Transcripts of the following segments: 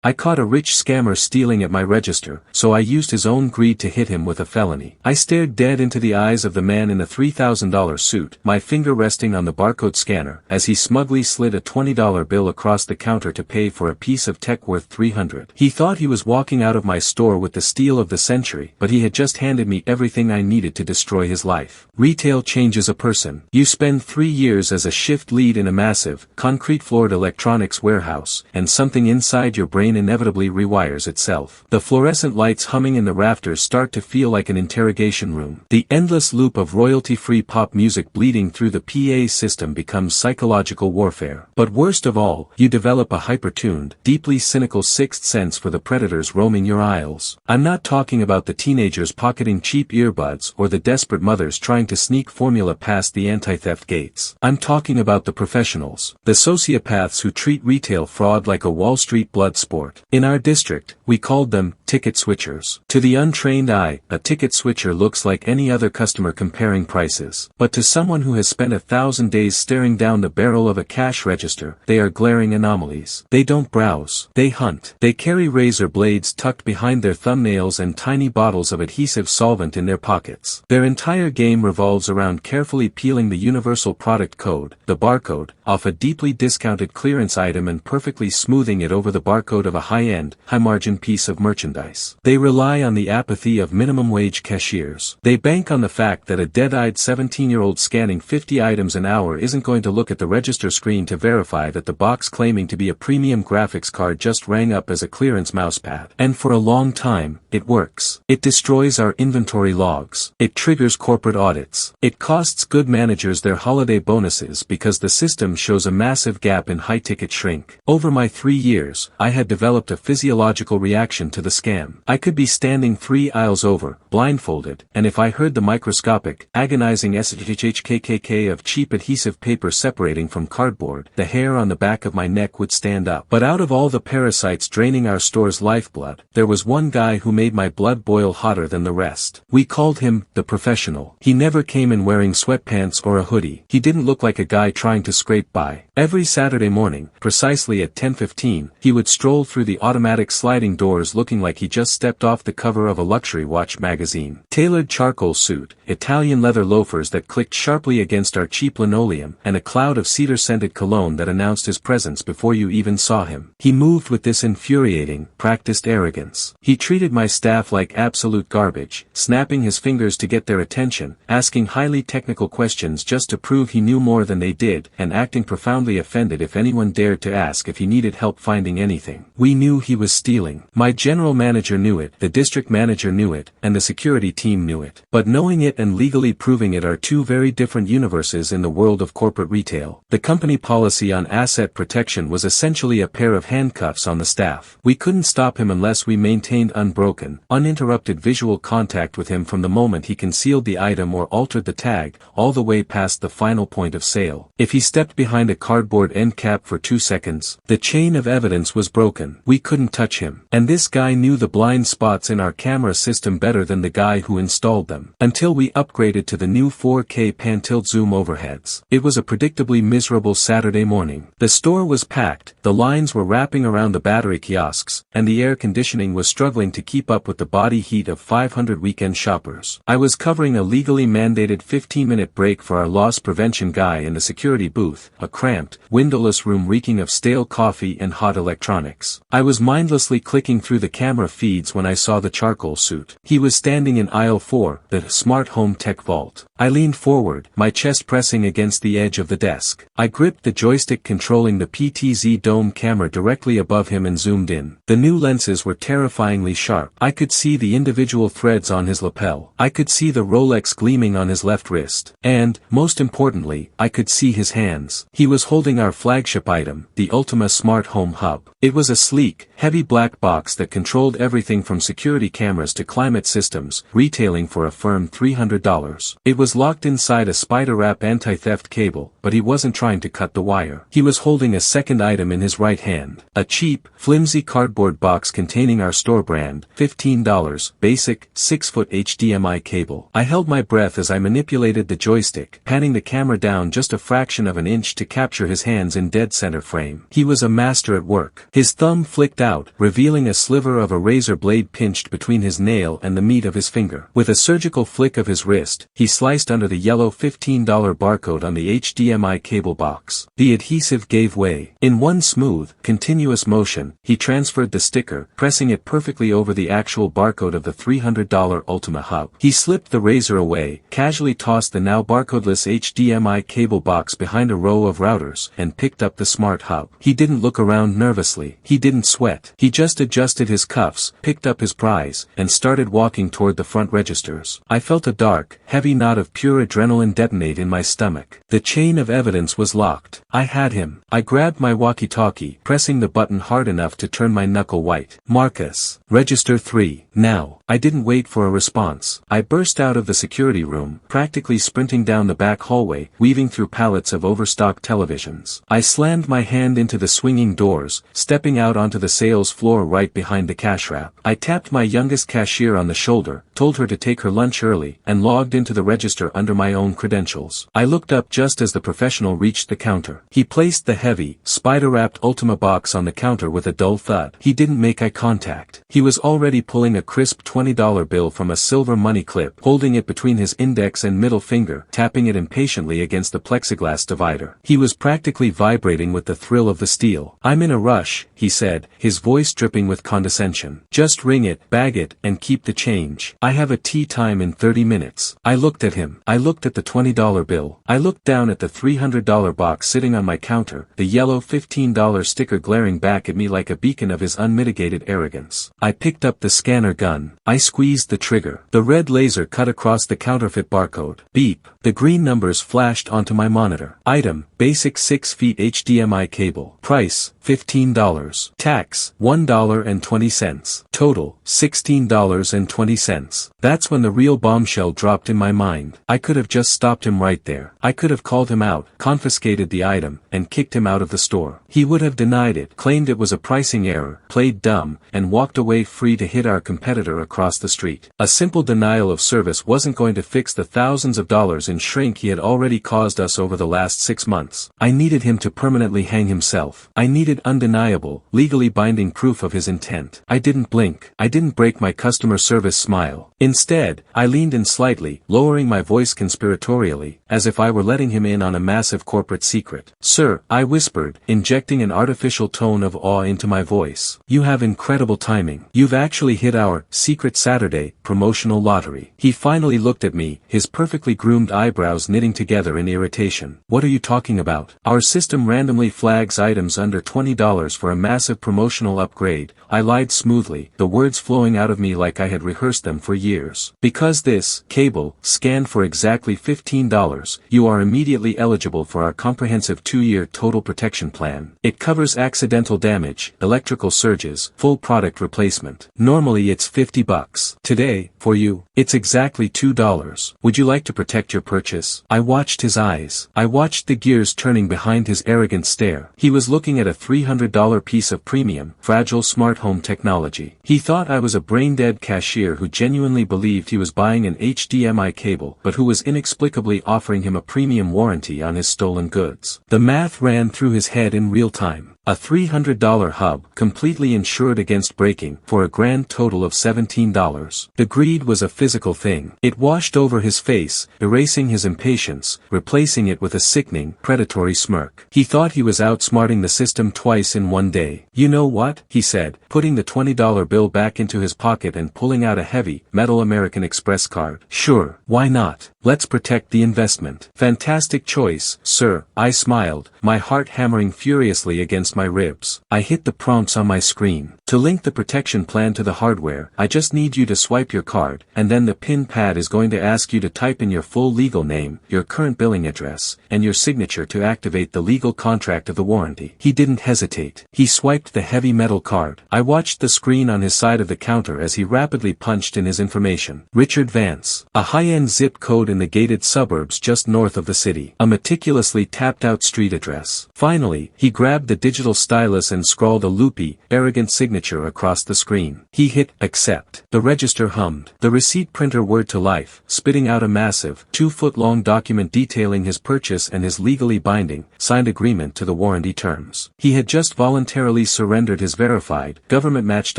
I caught a rich scammer stealing at my register, so I used his own greed to hit him with a felony. I stared dead into the eyes of the man in the $3,000 suit, my finger resting on the barcode scanner, as he smugly slid a $20 bill across the counter to pay for a piece of tech worth $300. He thought he was walking out of my store with the steal of the century, but he had just handed me everything I needed to destroy his life. Retail changes a person. You spend 3 years as a shift lead in a massive, concrete-floored electronics warehouse, and something inside your brain inevitably rewires itself. The fluorescent lights humming in the rafters start to feel like an interrogation room. The endless loop of royalty-free pop music bleeding through the PA system becomes psychological warfare. But worst of all, you develop a hyper-tuned, deeply cynical sixth sense for the predators roaming your aisles. I'm not talking about the teenagers pocketing cheap earbuds or the desperate mothers trying to sneak formula past the anti-theft gates. I'm talking about the professionals, the sociopaths who treat retail fraud like a Wall Street blood sport. In our district, we called them ticket switchers. To the untrained eye, a ticket switcher looks like any other customer comparing prices. But to someone who has spent 1,000 days staring down the barrel of a cash register, they are glaring anomalies. They don't browse. They hunt. They carry razor blades tucked behind their thumbnails and tiny bottles of adhesive solvent in their pockets. Their entire game revolves around carefully peeling the universal product code, the barcode, off a deeply discounted clearance item and perfectly smoothing it over the barcode of a high-end, high-margin piece of merchandise. They rely on the apathy of minimum-wage cashiers. They bank on the fact that a dead-eyed 17-year-old scanning 50 items an hour isn't going to look at the register screen to verify that the box claiming to be a premium graphics card just rang up as a clearance mousepad. And for a long time, it works. It destroys our inventory logs. It triggers corporate audits. It costs good managers their holiday bonuses because the system shows a massive gap in high-ticket shrink. Over my 3 years, I had developed a physiological reaction to the scam. I could be standing 3 aisles over, blindfolded, and if I heard the microscopic, agonizing shhhkkk of cheap adhesive paper separating from cardboard, the hair on the back of my neck would stand up. But out of all the parasites draining our store's lifeblood, there was one guy who made my blood boil hotter than the rest. We called him the professional. He never came in wearing sweatpants or a hoodie. He didn't look like a guy trying to scrape by. Every Saturday morning, precisely at 10:15, he would stroll through the automatic sliding doors looking like he just stepped off the cover of a luxury watch magazine. Tailored charcoal suit, Italian leather loafers that clicked sharply against our cheap linoleum, and a cloud of cedar-scented cologne that announced his presence before you even saw him. He moved with this infuriating, practiced arrogance. He treated my staff like absolute garbage, snapping his fingers to get their attention, asking highly technical questions just to prove he knew more than they did, and acting profoundly offended if anyone dared to ask if he needed help finding anything. We knew he was stealing. My general manager knew it, the district manager knew it, and the security team knew it. But knowing it and legally proving it are two very different universes in the world of corporate retail. The company policy on asset protection was essentially a pair of handcuffs on the staff. We couldn't stop him unless we maintained unbroken, uninterrupted visual contact with him from the moment he concealed the item or altered the tag, all the way past the final point of sale. If he stepped behind a cardboard end cap for 2 seconds, the chain of evidence was broken. We couldn't touch him. And this guy knew the blind spots in our camera system better than the guy who installed them. Until we upgraded to the new 4K pan-tilt zoom overheads. It was a predictably miserable Saturday morning. The store was packed, the lines were wrapping around the battery kiosks, and the air conditioning was struggling to keep up with the body heat of 500 weekend shoppers. I was covering a legally mandated 15-minute break for our loss prevention guy in the security booth, a cramped, windowless room reeking of stale coffee and hot electronics. I was mindlessly clicking through the camera feeds when I saw the charcoal suit. He was standing in aisle 4, the smart home tech vault. I leaned forward, my chest pressing against the edge of the desk. I gripped the joystick controlling the PTZ dome camera directly above him and zoomed in. The new lenses were terrifyingly sharp. I could see the individual threads on his lapel. I could see the Rolex gleaming on his left wrist. And, most importantly, I could see his hands. He was holding our flagship item, the Ultima Smart Home Hub. It was a sleek, heavy black box that controlled everything from security cameras to climate systems, retailing for a firm $300. It was locked inside a spider-wrap anti-theft cable, but he wasn't trying to cut the wire. He was holding a second item in his right hand, a cheap, flimsy cardboard box containing our store brand, $15, basic, 6-foot HDMI cable. I held my breath as I manipulated the joystick, panning the camera down just a fraction of an inch to capture his hands in dead center frame. He was a master at work. His thumb flicked out, revealing a sliver of a razor blade pinched between his nail and the meat of his finger. With a surgical flick of his wrist, he sliced under the yellow $15 barcode on the HDMI cable box. The adhesive gave way. In one smooth, continuous motion, he transferred the sticker, pressing it perfectly over the actual barcode of the $300 Ultima hub. He slipped the razor away, casually tossed the now barcodeless HDMI cable box behind a row of routers, and picked up the smart hub. He didn't look around nervously. He didn't sweat. He just adjusted his cuffs, picked up his prize, and started walking toward the front registers. I felt a dark, heavy knot of pure adrenaline detonate in my stomach. The chain of evidence was locked. I had him. I grabbed my walkie-talkie, pressing the button hard enough to turn my knuckle white. Marcus. Register 3. Now. I didn't wait for a response. I burst out of the security room, practically sprinting down the back hallway, weaving through pallets of overstocked televisions. I slammed my hand into the swinging doors, stepping out onto the sales floor right behind the cash wrap. I tapped my youngest cashier on the shoulder, told her to take her lunch early, and logged into the register under my own credentials. I looked up just as the professional reached the counter. He placed the heavy, spider-wrapped Ultima box on the counter with a dull thud. He didn't make eye contact. He was already pulling a crisp $20 bill from a silver money clip, holding it between his index and middle finger, tapping it impatiently against the plexiglass divider. He was practically vibrating with the thrill of the steel. "I'm in a rush," he said, his voice dripping with condescension. "Just ring it, bag it, and keep the change. I have a tea time in 30 minutes. I looked at him. I looked at the $20 bill. I looked down at the $300 box sitting on my counter, the yellow $15 sticker glaring back at me like a beacon of his unmitigated arrogance. I picked up the scanner gun. I squeezed the trigger. The red laser cut across the counterfeit barcode. Beep. The green numbers flashed onto my monitor. Item, basic 6 feet HDMI cable. Price, $15. Tax, $1.20. Total, $16.20. That's when the real bombshell dropped in my mind. I could have just stopped him right there. I could have called him out, confiscated the item, and kicked him out of the store. He would have denied it, claimed it was a pricing error, played dumb, and walked away free to hit our competitor across the street. A simple denial of service wasn't going to fix the thousands of dollars in shrink he had already caused us over the last 6 months. I needed him to permanently hang himself. I needed undeniable, legally binding proof of his intent. I didn't blink. I didn't break my customer service smile. Instead, I leaned in slightly, lowering my voice conspiratorially, as if I were letting him in on a massive corporate secret. "Sir," I whispered, injecting an artificial tone of awe into my voice. "You have incredible timing. You've actually hit our Secret Saturday promotional lottery." He finally looked at me, his perfectly groomed eyebrows knitting together in irritation. "What are you talking about?" "Our system randomly flags items under $20 for a massive promotional upgrade," I lied smoothly, the words flowing out of me like I had rehearsed them for years. "Because this cable scanned for exactly $15, you are immediately eligible for our comprehensive 2-year total protection plan. It covers accidental damage, electrical surges, full product replacement. Normally it's $50. Today, for you, it's exactly $2. Would you like to protect your purchase?" I watched his eyes. I watched the gears turning behind his arrogant stare. He was looking at a $300 piece of premium, fragile smart home technology. He thought I was a brain-dead cashier who genuinely believed he was buying an HDMI cable, but who was inexplicably offering him a premium warranty on his stolen goods. The math ran through his head in real time. A $300 hub, completely insured against breaking, for a grand total of $17. The greed was a physical thing. It washed over his face, erasing his impatience, replacing it with a sickening, predatory smirk. He thought he was outsmarting the system twice in one day. "You know what?" he said, putting the $20 bill back into his pocket and pulling out a heavy, metal American Express card. "Sure, why not? Let's protect the investment." "Fantastic choice, sir," I smiled, my heart hammering furiously against my ribs. I hit the prompts on my screen. "To link the protection plan to the hardware, I just need you to swipe your card, and then the PIN pad is going to ask you to type in your full legal name, your current billing address, and your signature to activate the legal contract of the warranty." He didn't hesitate. He swiped the heavy metal card. I watched the screen on his side of the counter as he rapidly punched in his information. Richard Vance. A high-end zip code in the gated suburbs just north of the city. A meticulously tapped-out street address. Finally, he grabbed the digital stylus and scrawled a loopy, arrogant signature signature across the screen. He hit accept. The register hummed. The receipt printer whirred to life, spitting out a massive, 2-foot-long document detailing his purchase and his legally binding, signed agreement to the warranty terms. He had just voluntarily surrendered his verified, government-matched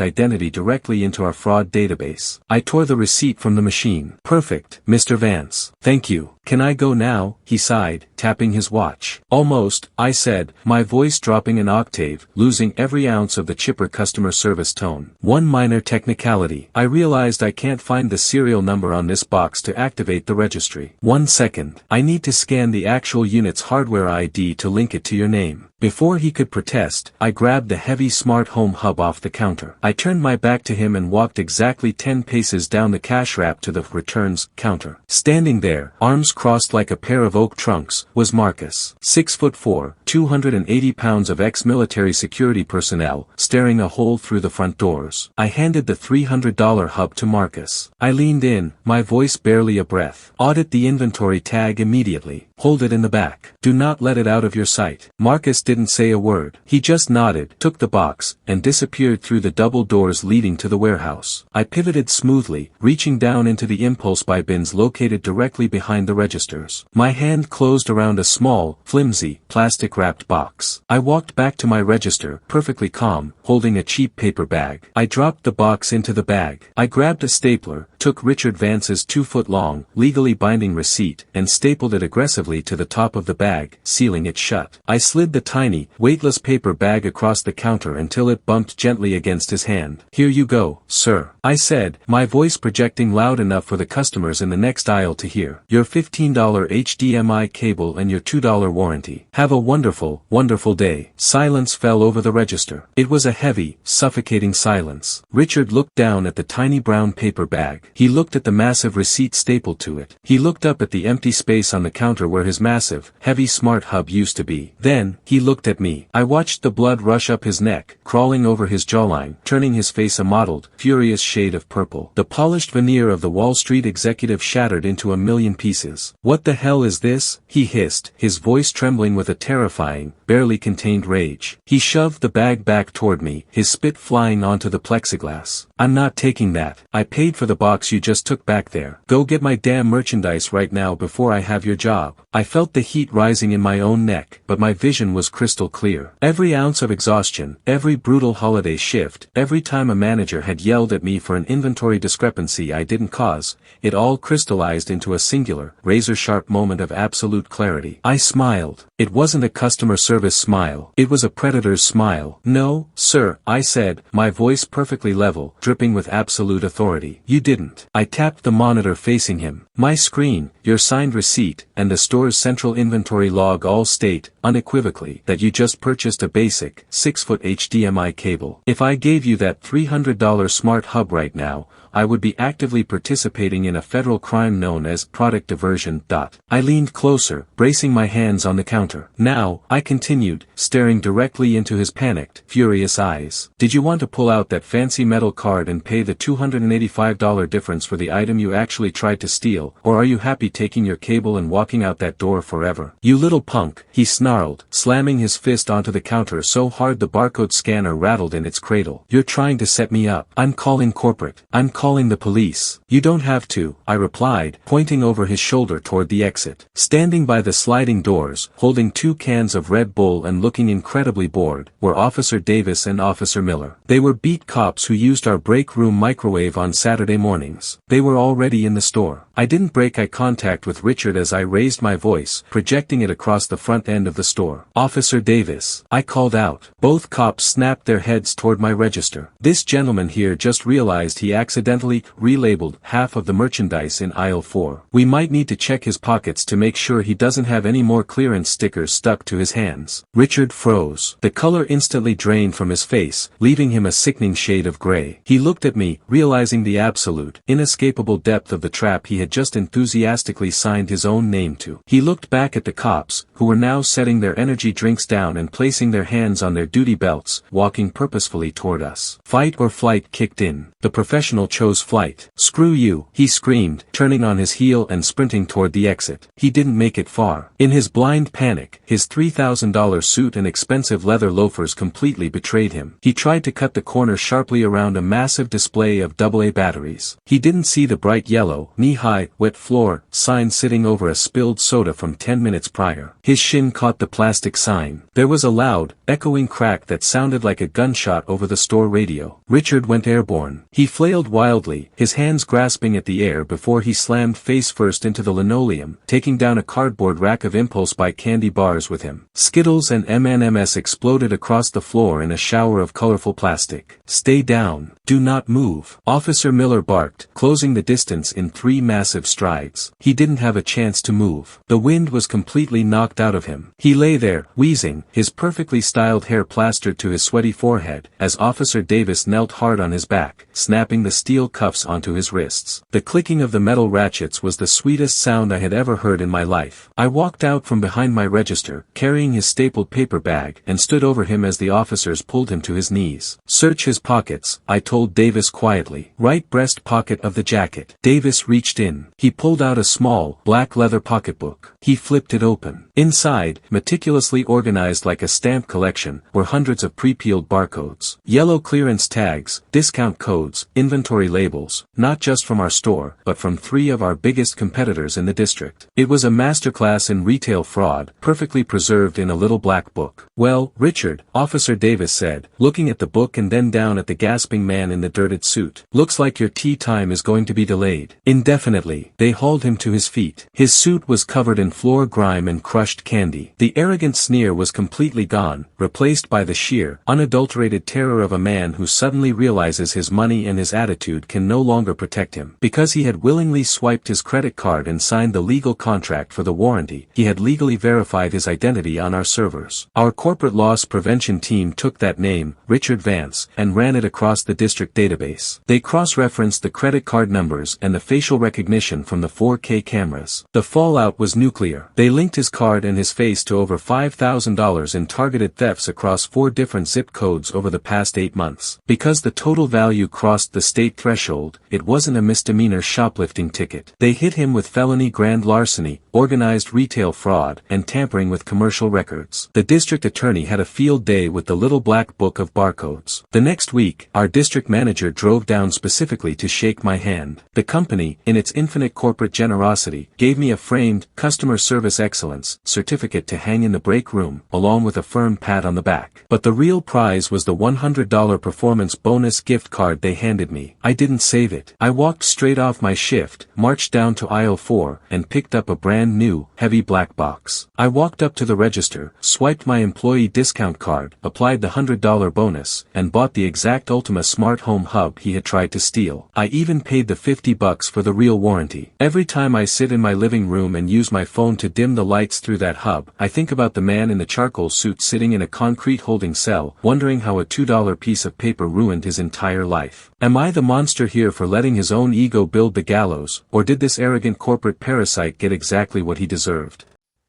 identity directly into our fraud database. I tore the receipt from the machine. Perfect, Mr. Vance. Thank you. Can I go now? He sighed, tapping his watch. Almost, I said, my voice dropping an octave, losing every ounce of the chipper customer service tone. One minor technicality. I realized I can't find the serial number on this box to activate the registry. 1 second. I need to scan the actual unit's hardware ID to link it to your name. Before he could protest, I grabbed the heavy smart home hub off the counter. I turned my back to him and walked exactly 10 paces down the cash wrap to the returns counter. Standing there, arms crossed like a pair of oak trunks, was Marcus. 6'4", 280 pounds of ex-military security personnel, staring a hole through the front doors. I handed the $300 hub to Marcus. I leaned in, my voice barely a breath. Audit the inventory tag immediately. Hold it in the back. Do not let it out of your sight. Marcus didn't say a word. He just nodded, took the box, and disappeared through the double doors leading to the warehouse. I pivoted smoothly, reaching down into the impulse buy bins located directly behind the registers. My hand closed around a small, flimsy, plastic-wrapped box. I walked back to my register, perfectly calm, holding a cheap paper bag. I dropped the box into the bag. I grabbed a stapler, took Richard Vance's 2-foot-long, legally binding receipt, and stapled it aggressively to the top of the bag, sealing it shut. I slid the tiny, weightless paper bag across the counter until it bumped gently against his hand. Here you go, sir, I said, my voice projecting loud enough for the customers in the next aisle to hear. Your $15 HDMI cable and your $2 warranty. Have a wonderful, wonderful day. Silence fell over the register. It was a heavy, suffocating silence. Richard looked down at the tiny brown paper bag. He looked at the massive receipt stapled to it. He looked up at the empty space on the counter where his massive, heavy smart hub used to be. Then, he looked at me. I watched the blood rush up his neck, crawling over his jawline, turning his face a mottled, furious shade of purple. The polished veneer of the Wall Street executive shattered into a million pieces. What the hell is this? He hissed, his voice trembling with a terrifying, barely contained rage. He shoved the bag back toward me, his spit flying onto the plexiglass. I'm not taking that. I paid for the box you just took back there. Go get my damn merchandise right now before I have your job. I felt the heat rising in my own neck, but my vision was crystal clear. Every ounce of exhaustion, every brutal holiday shift, every time a manager had yelled at me for an inventory discrepancy I didn't cause, it all crystallized into a singular, razor-sharp moment of absolute clarity. I smiled. It wasn't a customer service smile. It was a predator's smile. No, sir, I said, my voice perfectly level, dripping with absolute authority. You didn't. I tapped the monitor facing him. My screen, your signed receipt, and the store's central inventory log all state, unequivocally, that you just purchased a basic, 6-foot HDMI cable. If I gave you that $300 smart hub right now, I would be actively participating in a federal crime known as product diversion. I leaned closer, bracing my hands on the counter. Now, I continued, staring directly into his panicked, furious eyes. Did you want to pull out that fancy metal card and pay the $285 difference for the item you actually tried to steal, or are you happy taking your cable and walking out that door forever? You little punk, he snarled, slamming his fist onto the counter so hard the barcode scanner rattled in its cradle. You're trying to set me up. I'm calling corporate. I'm calling the police. You don't have to, I replied, pointing over his shoulder toward the exit. Standing by the sliding doors, holding 2 cans of Red Bull and looking incredibly bored, were Officer Davis and Officer Miller. They were beat cops who used our break room microwave on Saturday mornings. They were already in the store. I didn't break eye contact with Richard as I raised my voice, projecting it across the front end of the store. Officer Davis, I called out. Both cops snapped their heads toward my register. This gentleman here just realized he accidentally relabeled half of the merchandise in aisle 4. We might need to check his pockets to make sure he doesn't have any more clearance stickers stuck to his hands. Richard froze. The color instantly drained from his face, leaving him a sickening shade of gray. He looked at me, realizing the absolute, inescapable depth of the trap he had just enthusiastically signed his own name to. He looked back at the cops, who were now setting their energy drinks down and placing their hands on their duty belts, walking purposefully toward us. Fight or flight kicked in. The professional chose flight. "Screw you," he screamed, turning on his heel and sprinting toward the exit. He didn't make it far. In his blind panic, his $3,000 suit and expensive leather loafers completely betrayed him. He tried to cut the corner sharply around a massive display of AA batteries. He didn't see the bright yellow, knee-high, wet floor sign sitting over a spilled soda from 10 minutes prior. His shin caught the plastic sign. There was a loud, echoing crack that sounded like a gunshot over the store radio. Richard went airborne. He flailed wildly, his hands grasping at the air before he slammed face first into the linoleum, taking down a cardboard rack of Impulse Buy candy bars with him. Skittles and M&Ms exploded across the floor in a shower of colorful plastic. "Stay down. Do not move," Officer Miller barked, closing the distance in 3 massive strides. He didn't have a chance to move. The wind was completely knocked out of him. He lay there, wheezing, his perfectly styled hair plastered to his sweaty forehead, as Officer Davis knelt hard on his back, snapping the steel cuffs onto his wrists. The clicking of the metal ratchets was the sweetest sound I had ever heard in my life. I walked out from behind my register, carrying his stapled paper bag, and stood over him as the officers pulled him to his knees. "Search his pockets," I told Davis quietly. "Right breast pocket of the jacket." Davis reached in. He pulled out a small, black leather pocketbook. He flipped it open. Inside, meticulously organized like a stamp collection, were hundreds of pre-peeled barcodes. Yellow clearance tags, discount codes, inventory labels, not just from our store, but from 3 of our biggest competitors in the district. It was a masterclass in retail fraud, perfectly preserved in a little black book. "Well, Richard," Officer Davis said, looking at the book and then down at the gasping man in the dirted suit. "Looks like your tea time is going to be delayed indefinitely." They hauled him to his feet. His suit was covered in floor grime and crushed candy. The arrogant sneer was completely gone, replaced by the sheer, unadulterated terror of a man who suddenly realizes his money and his attitude can no longer protect him. Because he had willingly swiped his credit card and signed the legal contract for the warranty, he had legally verified his identity on our servers. Our corporate loss prevention team took that name, Richard Vance, and ran it across the district database. They cross-referenced the credit card numbers and the facial recognition from the 4K cameras. The fallout was nuclear. They linked his card and his face to over $5,000 in targeted thefts across 4 different zip codes over the past 8 months. Because the total value crossed the state threshold, it wasn't a misdemeanor shoplifting ticket. They hit him with felony grand larceny, organized retail fraud, and tampering with commercial records. The district attorney had a field day with the little black book of barcodes. The next week, our district manager drove down specifically to shake my hand. The company, in its infinite corporate generosity, gave me a framed, customer service excellence certificate to hang in the break room, along with a firm pat on the back. But the real prize was the $100 performance bonus gift card they handed me. I didn't save it. I walked straight off my shift, marched down to aisle 4, and picked up a brand new, heavy black box. I walked up to the register, swiped my employee discount card, applied the $100 bonus, and bought the exact Ultima smart home hub he had tried to steal. I even paid the $50 for the real warranty. Every time I sit in my living room and use my phone to dim the lights through that hub, I think about the man in the charcoal suit sitting in a concrete holding cell, wondering how a $2 piece of paper ruined his entire life. Am I the monster here for letting his own ego build the gallows, or did this arrogant corporate parasite get exactly what he deserved?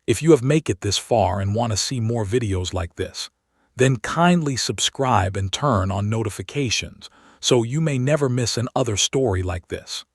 If you have made it this far and want to see more videos like this, then kindly subscribe and turn on notifications so you may never miss another story like this.